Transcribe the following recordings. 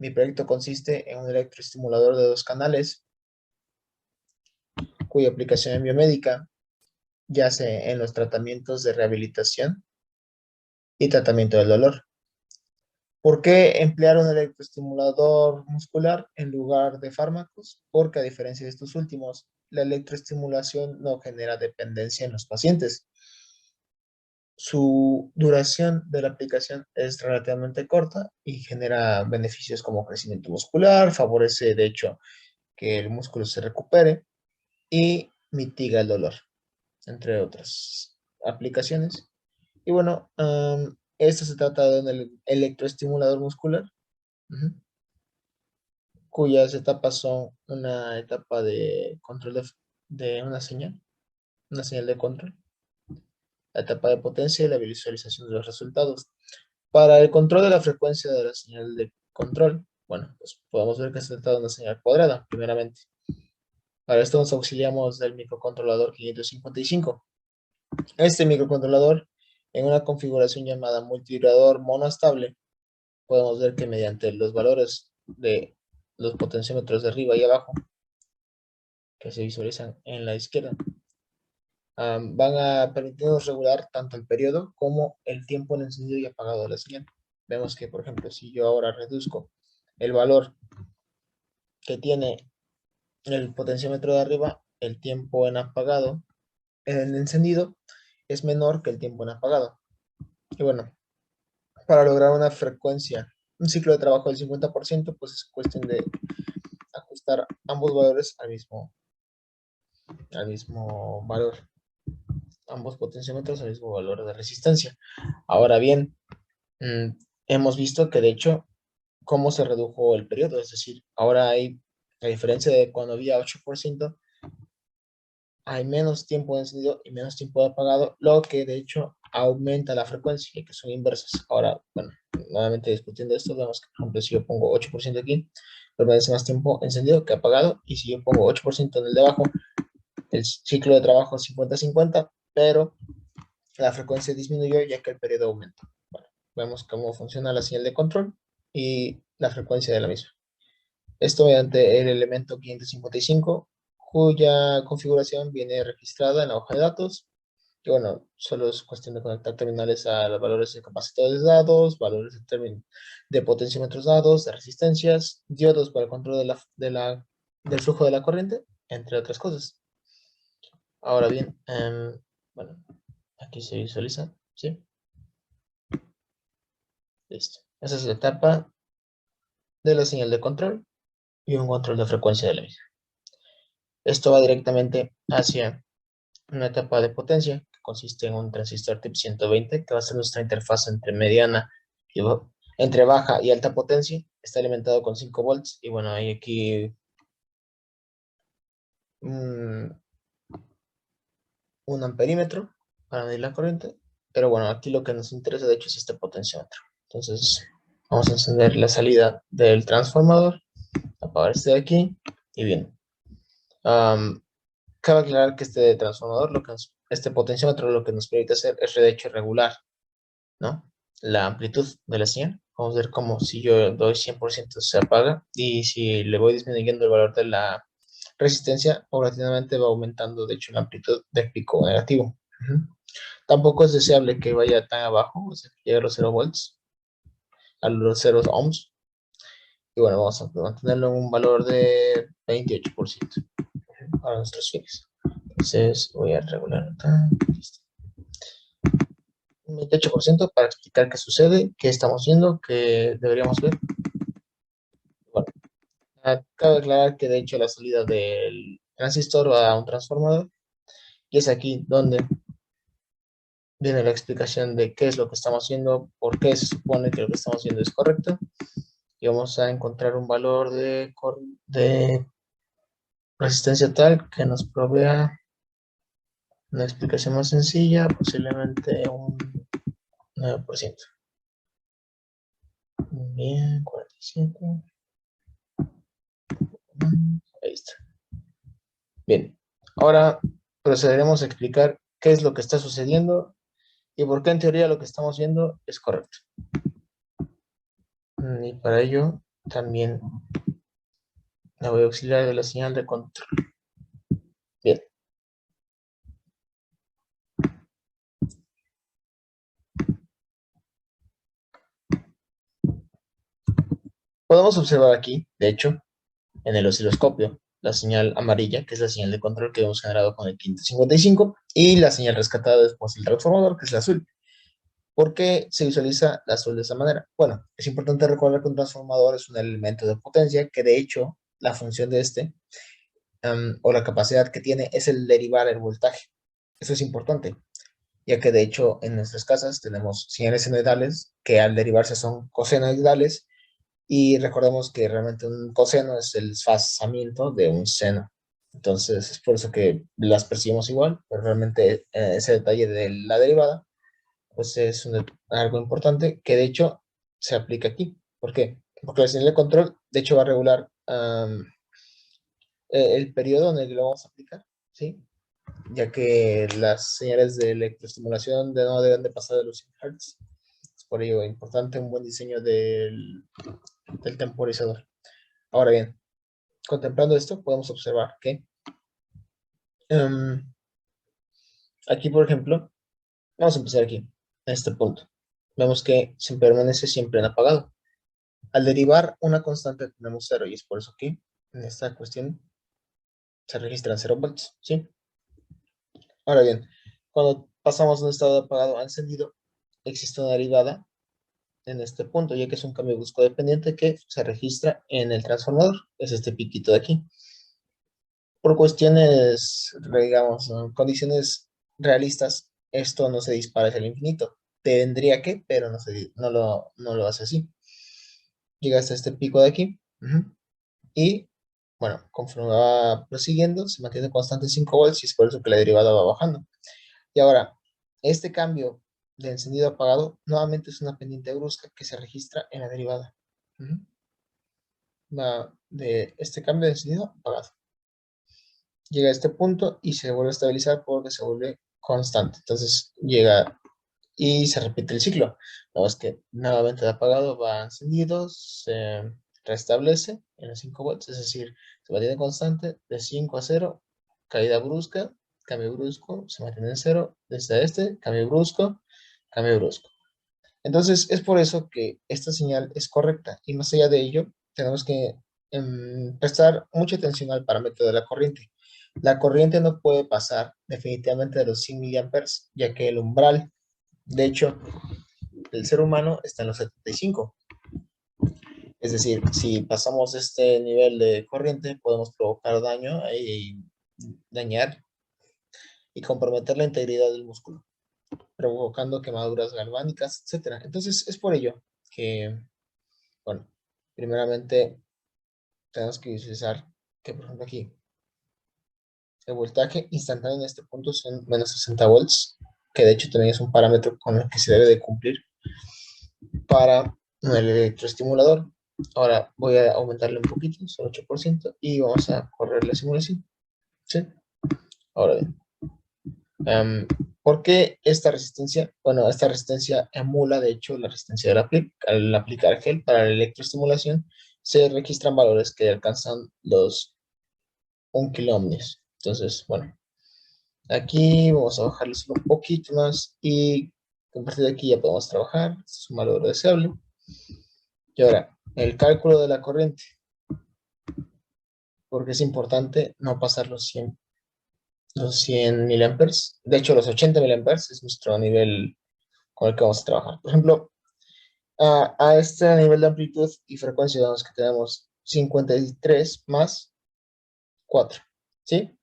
Mi proyecto consiste en un electroestimulador de 2 canales, cuya aplicación en biomédica yace en los tratamientos de rehabilitación y tratamiento del dolor. ¿Por qué emplear un electroestimulador muscular en lugar de fármacos? Porque a diferencia de estos últimos, la electroestimulación no genera dependencia en los pacientes. Su duración de la aplicación es relativamente corta y genera beneficios como crecimiento muscular, favorece de hecho que el músculo se recupere y mitiga el dolor, entre otras aplicaciones. Y bueno, esto se trata de un electroestimulador muscular, ujú, cuyas etapas son una etapa de control de una señal de control, la etapa de potencia y la visualización de los resultados. Para el control de la frecuencia de la señal de control, bueno, pues podemos ver que se trata de una señal cuadrada, primeramente. Para esto nos auxiliamos del microcontrolador 555. Este microcontrolador, en una configuración llamada multivibrador monoestable, podemos ver que mediante los valores de los potenciómetros de arriba y abajo, que se visualizan en la izquierda, van a permitirnos regular tanto el periodo como el tiempo en encendido y apagado de la señal. Vemos que, por ejemplo, si yo ahora reduzco el valor que tiene el potenciómetro de arriba, el tiempo en apagado, en encendido, es menor que el tiempo en apagado. Y bueno, para lograr una frecuencia, un ciclo de trabajo del 50%, pues es cuestión de ajustar ambos valores al mismo valor, ambos potenciómetros al mismo valor de resistencia. Ahora bien, hemos visto que de hecho, cómo se redujo el periodo, es decir, ahora hay, a diferencia de cuando había 8%, hay menos tiempo de encendido y menos tiempo de apagado, lo que de hecho aumenta la frecuencia, que son inversas. Ahora, bueno, nuevamente discutiendo esto, vemos que, por ejemplo, si yo pongo 8% aquí, permanece más tiempo encendido que apagado, y si yo pongo 8% en el de abajo, el ciclo de trabajo es 50-50, pero la frecuencia disminuyó ya que el periodo aumenta. Bueno, vemos cómo funciona la señal de control y la frecuencia de la misma. Esto mediante el elemento 555, cuya configuración viene registrada en la hoja de datos. Y bueno, solo es cuestión de conectar terminales a los valores de capacitores dados, valores de potenciómetros dados, de resistencias, diodos para el control del flujo de la corriente, entre otras cosas. Ahora bien, bueno, aquí se visualiza, ¿sí? Listo. Esa es la etapa de la señal de control y un control de frecuencia de la misma. Esto va directamente hacia una etapa de potencia que consiste en un transistor tipo 120 que va a ser nuestra interfaz entre entre baja y alta potencia. Está alimentado con 5 volts y bueno, hay aquí un amperímetro para medir la corriente, pero bueno, aquí lo que nos interesa de hecho es este potenciómetro. Entonces vamos a encender la salida del transformador, apagar este de aquí y bien. Cabe aclarar que este transformador, este potenciómetro lo que nos permite hacer es de hecho regular, ¿no?, la amplitud de la señal. Vamos a ver cómo si yo doy 100% se apaga y si le voy disminuyendo el valor de la resistencia, paulatinamente va aumentando de hecho la amplitud del pico negativo. Tampoco es deseable que vaya tan abajo, o sea, que llegue a los 0 volts, a los 0 ohms. Y bueno, vamos a mantenerlo en un valor de 28% para nuestros fines. Entonces voy a regular acá. Un 28% para explicar qué sucede, qué estamos viendo, qué deberíamos ver. Bueno, cabe aclarar que de hecho la salida del transistor va a un transformador y es aquí donde viene la explicación de qué es lo que estamos haciendo, por qué se supone que lo que estamos haciendo es correcto, y vamos a encontrar un valor de resistencia tal que nos provea una explicación más sencilla, posiblemente un 9%. Bien, 47. Ahí está. Bien, ahora procederemos a explicar qué es lo que está sucediendo y por qué en teoría lo que estamos viendo es correcto. Y para ello también la voy a auxiliar de la señal de control. Bien. Podemos observar aquí, de hecho, en el osciloscopio, la señal amarilla, que es la señal de control que hemos generado con el 555, y la señal rescatada después del transformador, que es la azul. ¿Por qué se visualiza la azul de esta manera? Bueno, es importante recordar que un transformador es un elemento de potencia, que de hecho, la función de este, o la capacidad que tiene, es el derivar el voltaje. Eso es importante, ya que de hecho en nuestras casas tenemos señales senoidales que al derivarse son cosenoidales, y recordemos que realmente un coseno es el desfasamiento de un seno. Entonces es por eso que las percibimos igual, pero realmente ese detalle de la derivada pues es algo importante que de hecho se aplica aquí. ¿Por qué? Porque la señal de control de hecho va a regular el periodo en el que lo vamos a aplicar, ¿sí? Ya que las señales de electroestimulación no deben de pasar de los 100 Hz. Es por ello importante un buen diseño del temporizador. Ahora bien, contemplando esto, podemos observar que um, aquí, por ejemplo, vamos a empezar aquí, en este punto. Vemos que se permanece siempre en apagado. Al derivar una constante tenemos cero, y es por eso que en esta cuestión se registran 0 volts, ¿sí? Ahora bien, cuando pasamos de un estado de apagado a encendido, existe una derivada en este punto, ya que es un cambio brusco dependiente que se registra en el transformador, es este piquito de aquí. Por cuestiones, digamos, ¿no?, condiciones realistas, esto no se dispara hacia el infinito. Tendría que, pero no lo hace así. Llega hasta este pico de aquí. Y, bueno, conforme va prosiguiendo, se mantiene constante en 5 volts y es por eso que la derivada va bajando. Y ahora, este cambio de encendido a apagado nuevamente es una pendiente brusca que se registra en la derivada. Va de este cambio de encendido a apagado. Llega a este punto y se vuelve a estabilizar porque se vuelve constante. Entonces llega y se repite el ciclo. No es que nuevamente de apagado va encendido, se restablece en los 5 volts, es decir, se mantiene constante de 5 a 0, caída brusca, cambio brusco, se mantiene en 0, desde este, cambio brusco, cambio brusco. Entonces es por eso que esta señal es correcta, y más allá de ello, tenemos que prestar mucha atención al parámetro de la corriente. La corriente no puede pasar definitivamente de los 100 miliamperes, ya que el umbral, de hecho, el ser humano está en los 75. Es decir, si pasamos este nivel de corriente, podemos provocar daño y dañar y comprometer la integridad del músculo, provocando quemaduras galvánicas, etcétera. Entonces, es por ello que, bueno, primeramente tenemos que visualizar que, por ejemplo, aquí, el voltaje instantáneo en este punto son menos 60 volts, que de hecho también es un parámetro con el que se debe de cumplir para el electroestimulador. Ahora voy a aumentarle un poquito, solo 8%, y vamos a correr la simulación. ¿Sí? Ahora bien, ¿por qué esta resistencia? Bueno, esta resistencia emula, de hecho, la resistencia al aplicar gel para la electroestimulación. Se registran valores que alcanzan los 1 kilo ohmios. Entonces, bueno, aquí vamos a bajarle solo un poquito más y a partir de aquí ya podemos trabajar. Este es un valor deseable. Y ahora, el cálculo de la corriente, porque es importante no pasar los 100 miliamperes. De hecho, los 80 miliamperes es nuestro nivel con el que vamos a trabajar. Por ejemplo, a este nivel de amplitud y frecuencia, digamos que tenemos 53 más 4, ¿sí?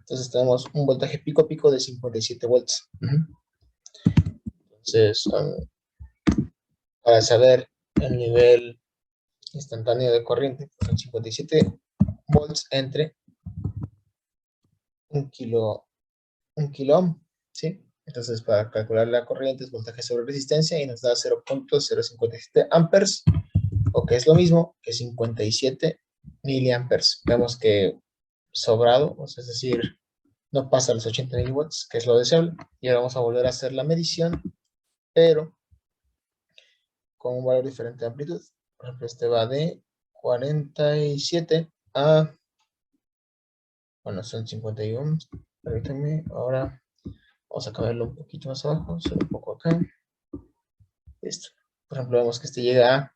Entonces tenemos un voltaje pico a pico de 57 volts. Entonces, para saber el nivel instantáneo de corriente, pues son 57 volts entre un kilo ohm, ¿sí? Entonces, para calcular la corriente es voltaje sobre resistencia y nos da 0.057 amperes, o que es lo mismo que 57 miliamperes. Vemos que sobrado, o sea, es decir, no pasa los 80 miliwatts, que es lo deseable. Y ahora vamos a volver a hacer la medición, pero con un valor diferente de amplitud. Por ejemplo, este va de 47 a, bueno, son 51, permítanme, ahora vamos a cambiarlo un poquito más abajo, solo un poco acá, listo. Por ejemplo, vemos que este llega a,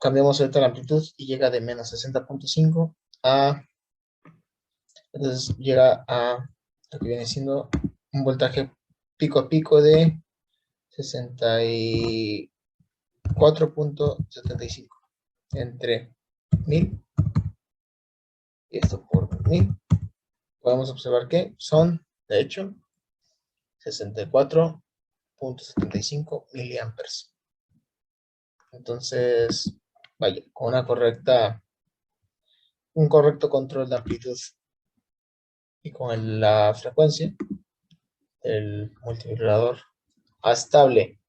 cambiamos ahorita la amplitud y llega de menos 60.5 a, entonces llega a lo que viene siendo un voltaje pico a pico de 64.75 entre 1000 y esto por 1000. Podemos observar que son, de hecho, 64.75 miliamperes. Entonces, vaya, con un correcto control de amplitud y con la frecuencia, el multivibrador estable,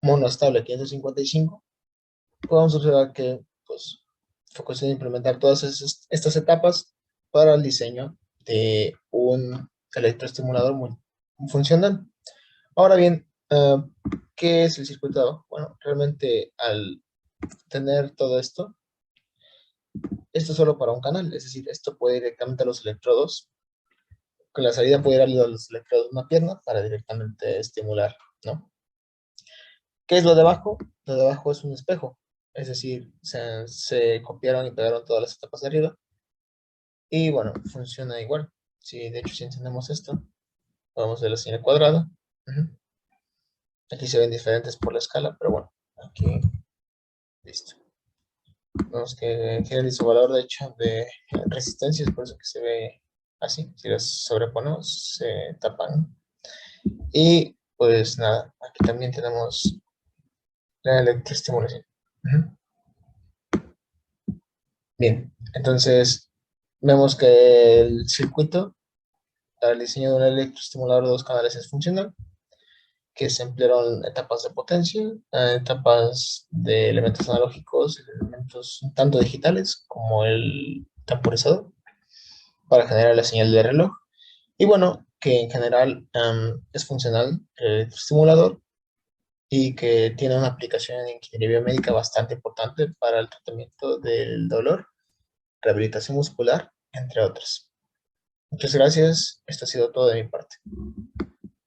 monoestable 555, podemos observar que pues, fue cuestión de implementar todas estas etapas para el diseño de un electroestimulador muy funcional. Ahora bien, ¿qué es el circuitado? Bueno, realmente al tener todo esto, esto es solo para un canal, es decir, esto puede ir directamente a los electrodos, con la salida puede ir a los electrodos de una pierna para directamente estimular, ¿no? ¿Qué es lo de abajo? Lo de abajo es un espejo, es decir, se copiaron y pegaron todas las etapas de arriba, y bueno, funciona igual. Si de hecho si encendemos esto, podemos ver la señal cuadrada. Aquí se ven diferentes por la escala, pero bueno, aquí, listo. Vemos que tiene su valor de hecho de resistencia, es por eso que se ve así. Si las sobreponemos, se tapan. Y pues nada, aquí también tenemos la electroestimulación. Bien, entonces vemos que el circuito para el diseño de un electroestimulador de dos canales es funcional, que se emplearon etapas de potencia, etapas de elementos analógicos, elementos tanto digitales como el temporizador para generar la señal de reloj. Y bueno, que en general es funcional el electroestimulador y que tiene una aplicación en ingeniería biomédica bastante importante para el tratamiento del dolor, rehabilitación muscular, entre otras. Muchas gracias. Esto ha sido todo de mi parte.